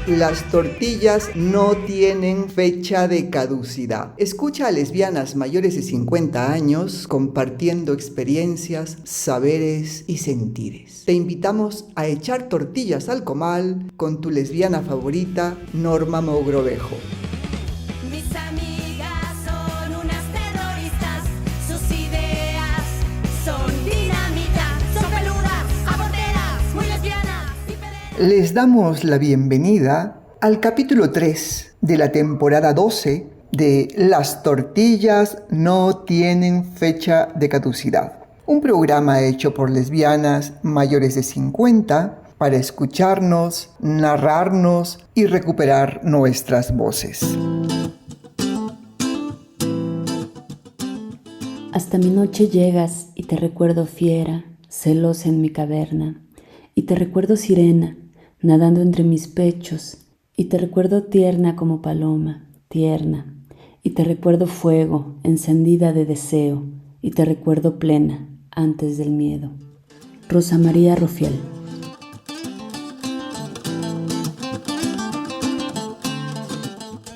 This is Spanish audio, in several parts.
Las tortillas no tienen fecha de caducidad. Escucha a lesbianas mayores de 50 años compartiendo experiencias, saberes y sentires. Te invitamos a echar tortillas al comal con tu lesbiana favorita, Norma Mogrovejo. Mis amigas son unas terroristas, sus ideas son dinamita, son peludas, aborteras, muy lesbianas y pederas. Les damos la bienvenida al capítulo 3 de la temporada 12 de Las tortillas no tienen fecha de caducidad. Un programa hecho por lesbianas mayores de 50 para escucharnos, narrarnos y recuperar nuestras voces. Hasta mi noche llegas y te recuerdo fiera, celosa en mi caverna, y te recuerdo sirena, nadando entre mis pechos, y te recuerdo tierna como paloma, tierna, y te recuerdo fuego, encendida de deseo, y te recuerdo plena, antes del miedo. Rosa María Rufiel.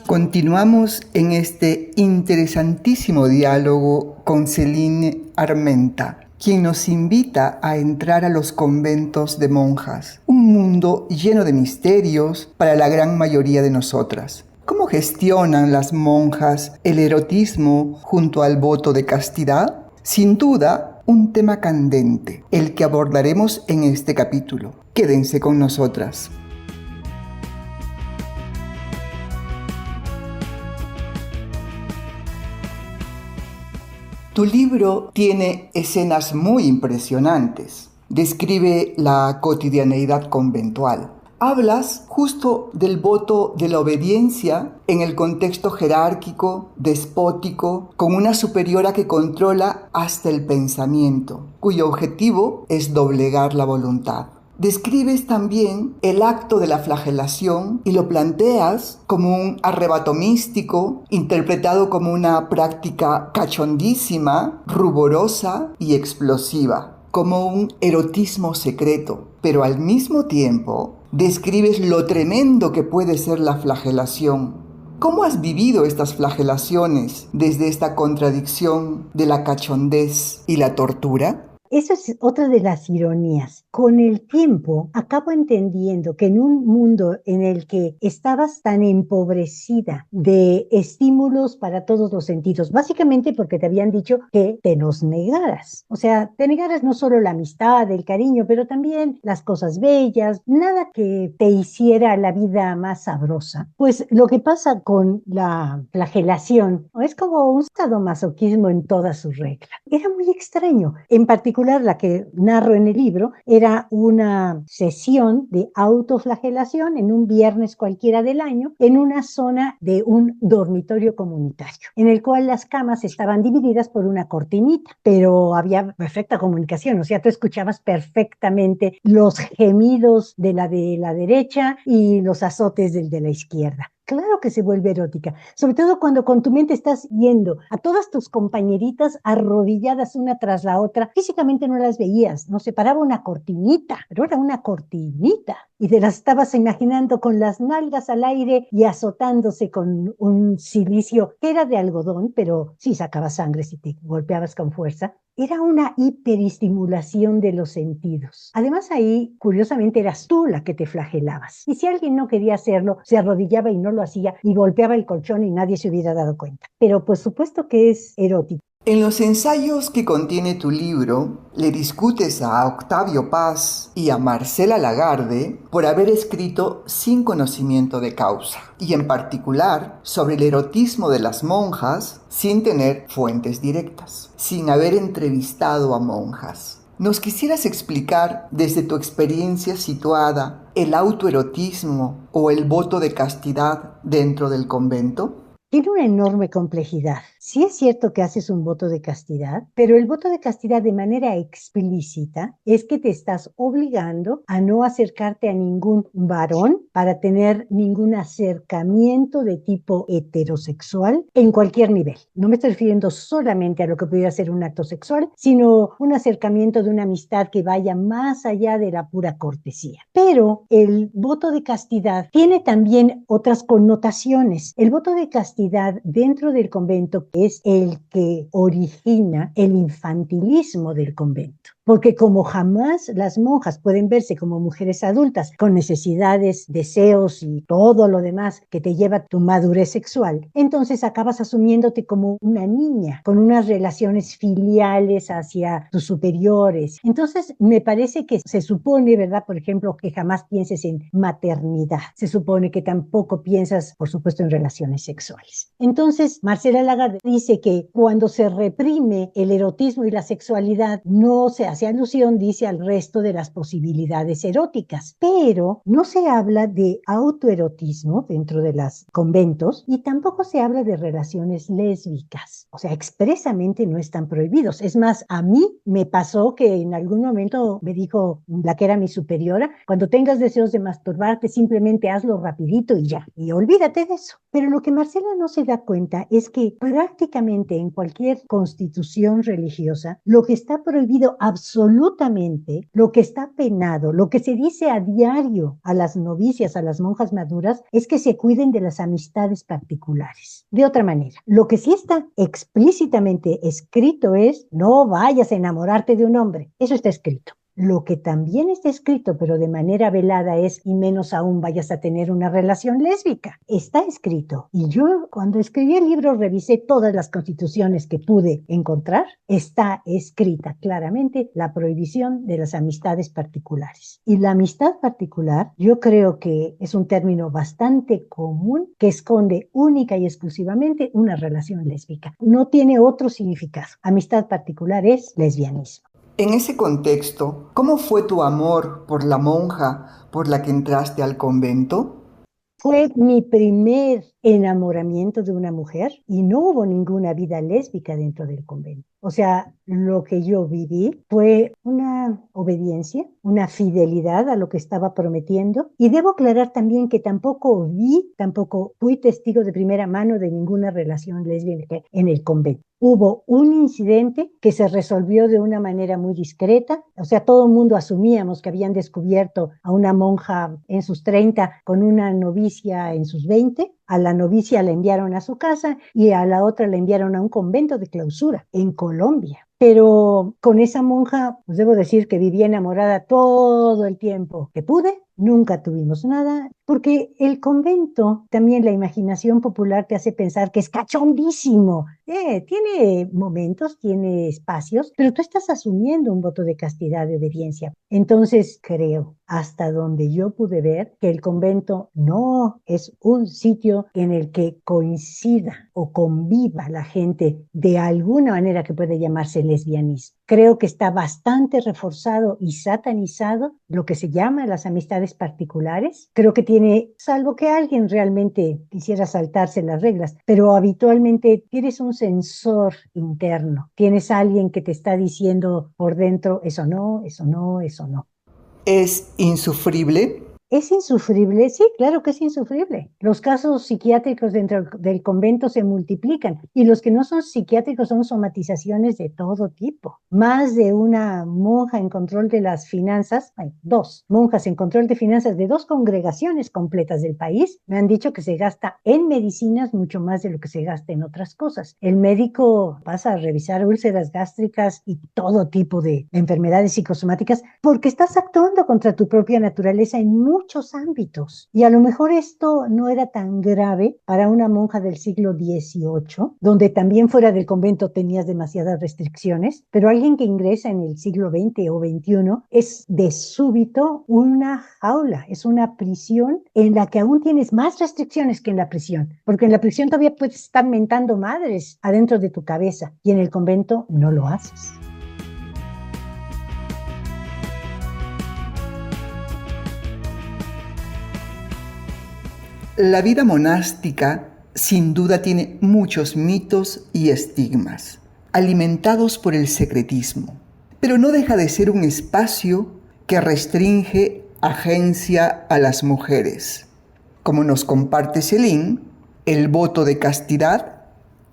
Continuamos en este interesantísimo diálogo con Celine Armenta, quien nos invita a entrar a los conventos de monjas, un mundo lleno de misterios para la gran mayoría de nosotras. ¿Cómo gestionan las monjas el erotismo junto al voto de castidad? Sin duda, un tema candente, el que abordaremos en este capítulo. Quédense con nosotras. Tu libro tiene escenas muy impresionantes. Describe la cotidianeidad conventual. Hablas justo del voto de la obediencia en el contexto jerárquico, despótico, con una superiora que controla hasta el pensamiento, cuyo objetivo es doblegar la voluntad. Describes también el acto de la flagelación y lo planteas como un arrebato místico, interpretado como una práctica cachondísima, ruborosa y explosiva, como un erotismo secreto, pero al mismo tiempo describes lo tremendo que puede ser la flagelación. ¿Cómo has vivido estas flagelaciones desde esta contradicción de la cachondez y la tortura? Eso es otra de las ironías. Con el tiempo acabo entendiendo que en un mundo en el que estabas tan empobrecida de estímulos para todos los sentidos, básicamente porque te habían dicho que te los negaras. O sea, te negaras no solo la amistad, el cariño, pero también las cosas bellas, nada que te hiciera la vida más sabrosa. Pues lo que pasa con la flagelación es como un sadomasoquismo en toda su regla. Era muy extraño. En particular, la que narro en el libro era una sesión de autoflagelación en un viernes cualquiera del año en una zona de un dormitorio comunitario, en el cual las camas estaban divididas por una cortinita, pero había perfecta comunicación, o sea, tú escuchabas perfectamente los gemidos de la derecha y los azotes del de la izquierda. Claro que se vuelve erótica, sobre todo cuando con tu mente estás viendo a todas tus compañeritas arrodilladas una tras la otra. Físicamente no las veías, nos separaba una cortinita, pero era una cortinita. Y te las estabas imaginando con las nalgas al aire y azotándose con un silicio que era de algodón, pero sí sacaba sangre si te golpeabas con fuerza. Era una hiperestimulación de los sentidos. Además ahí, curiosamente, eras tú la que te flagelabas. Y si alguien no quería hacerlo, se arrodillaba y no lo hacía y golpeaba el colchón y nadie se hubiera dado cuenta. Pero por supuesto que es erótico. En los ensayos que contiene tu libro, le discutes a Octavio Paz y a Marcela Lagarde por haber escrito sin conocimiento de causa, y en particular sobre el erotismo de las monjas sin tener fuentes directas, sin haber entrevistado a monjas. ¿Nos quisieras explicar desde tu experiencia situada el autoerotismo o el voto de castidad dentro del convento? Tiene una enorme complejidad. Sí es cierto que haces un voto de castidad, pero el voto de castidad de manera explícita es que te estás obligando a no acercarte a ningún varón para tener ningún acercamiento de tipo heterosexual en cualquier nivel. No me estoy refiriendo solamente a lo que pudiera ser un acto sexual, sino un acercamiento de una amistad que vaya más allá de la pura cortesía. Pero el voto de castidad tiene también otras connotaciones. El voto de castidad dentro del convento es el que origina el infantilismo del convento. Porque como jamás las monjas pueden verse como mujeres adultas con necesidades, deseos y todo lo demás que te lleva a tu madurez sexual, entonces acabas asumiéndote como una niña, con unas relaciones filiales hacia tus superiores. Entonces me parece que se supone, ¿verdad? Por ejemplo, que jamás pienses en maternidad. Se supone que tampoco piensas, por supuesto, en relaciones sexuales. Entonces, Marcela Lagarde dice que cuando se reprime el erotismo y la sexualidad, no se hace alusión, dice, al resto de las posibilidades eróticas, pero no se habla de autoerotismo dentro de los conventos y tampoco se habla de relaciones lésbicas. O sea, expresamente no están prohibidos. Es más, a mí me pasó que en algún momento me dijo la que era mi superiora, cuando tengas deseos de masturbarte, simplemente hazlo rapidito y ya, y olvídate de eso. Pero lo que Marcela no se da cuenta es que prácticamente en cualquier constitución religiosa, lo que está prohibido absolutamente, lo que está penado, lo que se dice a diario a las novicias, a las monjas maduras, es que se cuiden de las amistades particulares. De otra manera, lo que sí está explícitamente escrito es: no vayas a enamorarte de un hombre. Eso está escrito. Lo que también está escrito, pero de manera velada, es: y menos aún vayas a tener una relación lésbica. Está escrito. Y yo, cuando escribí el libro, revisé todas las constituciones que pude encontrar. Está escrita claramente la prohibición de las amistades particulares. Y la amistad particular, yo creo que es un término bastante común que esconde única y exclusivamente una relación lésbica. No tiene otro significado. Amistad particular es lesbianismo. En ese contexto, ¿cómo fue tu amor por la monja por la que entraste al convento? Fue mi primer enamoramiento de una mujer y no hubo ninguna vida lésbica dentro del convento. O sea, lo que yo viví fue una obediencia, una fidelidad a lo que estaba prometiendo. Y debo aclarar también que tampoco fui testigo de primera mano de ninguna relación lésbica en el convento. Hubo un incidente que se resolvió de una manera muy discreta. O sea, todo el mundo asumíamos que habían descubierto a una monja en sus 30 con una novicia en sus 20. A la novicia la enviaron a su casa y a la otra la enviaron a un convento de clausura en Colombia. Pero con esa monja, pues debo decir que viví enamorada todo el tiempo que pude. Nunca tuvimos nada, porque el convento, también la imaginación popular te hace pensar que es cachondísimo. Tiene momentos, tiene espacios, pero tú estás asumiendo un voto de castidad, de obediencia. Entonces creo, hasta donde yo pude ver, que el convento no es un sitio en el que coincida o conviva la gente de alguna manera que puede llamarse lesbianismo. Creo que está bastante reforzado y satanizado lo que se llama las amistades particulares. Creo que tiene, salvo que alguien realmente quisiera saltarse las reglas, pero habitualmente tienes un censor interno. Tienes a alguien que te está diciendo por dentro: eso no, eso no, eso no. ¿Es insufrible? ¿Es insufrible? Sí, claro que es insufrible. Los casos psiquiátricos dentro del convento se multiplican y los que no son psiquiátricos son somatizaciones de todo tipo. Más de una monja en control de las finanzas, dos monjas en control de finanzas de 2 congregaciones completas del país, me han dicho que se gasta en medicinas mucho más de lo que se gasta en otras cosas. El médico pasa a revisar úlceras gástricas y todo tipo de enfermedades psicosomáticas porque estás actuando contra tu propia naturaleza en muchos ámbitos. Y a lo mejor esto no era tan grave para una monja del siglo XVIII, donde también fuera del convento tenías demasiadas restricciones, pero alguien que ingresa en el siglo XX o XXI es de súbito una jaula, es una prisión en la que aún tienes más restricciones que en la prisión, porque en la prisión todavía puedes estar mentando madres adentro de tu cabeza y en el convento no lo haces. La vida monástica sin duda tiene muchos mitos y estigmas, alimentados por el secretismo, pero no deja de ser un espacio que restringe agencia a las mujeres. Como nos comparte Céline, el voto de castidad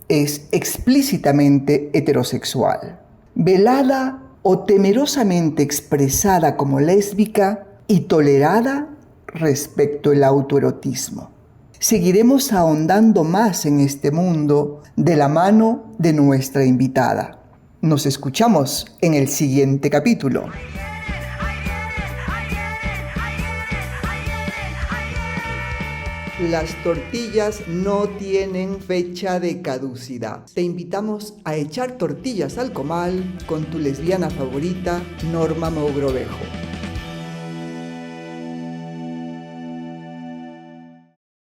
es explícitamente heterosexual, velada o temerosamente expresada como lésbica y tolerada respecto al autoerotismo. Seguiremos ahondando más en este mundo de la mano de nuestra invitada. Nos escuchamos en el siguiente capítulo. Las tortillas no tienen fecha de caducidad. Te invitamos a echar tortillas al comal con tu lesbiana favorita, Norma Mogrovejo.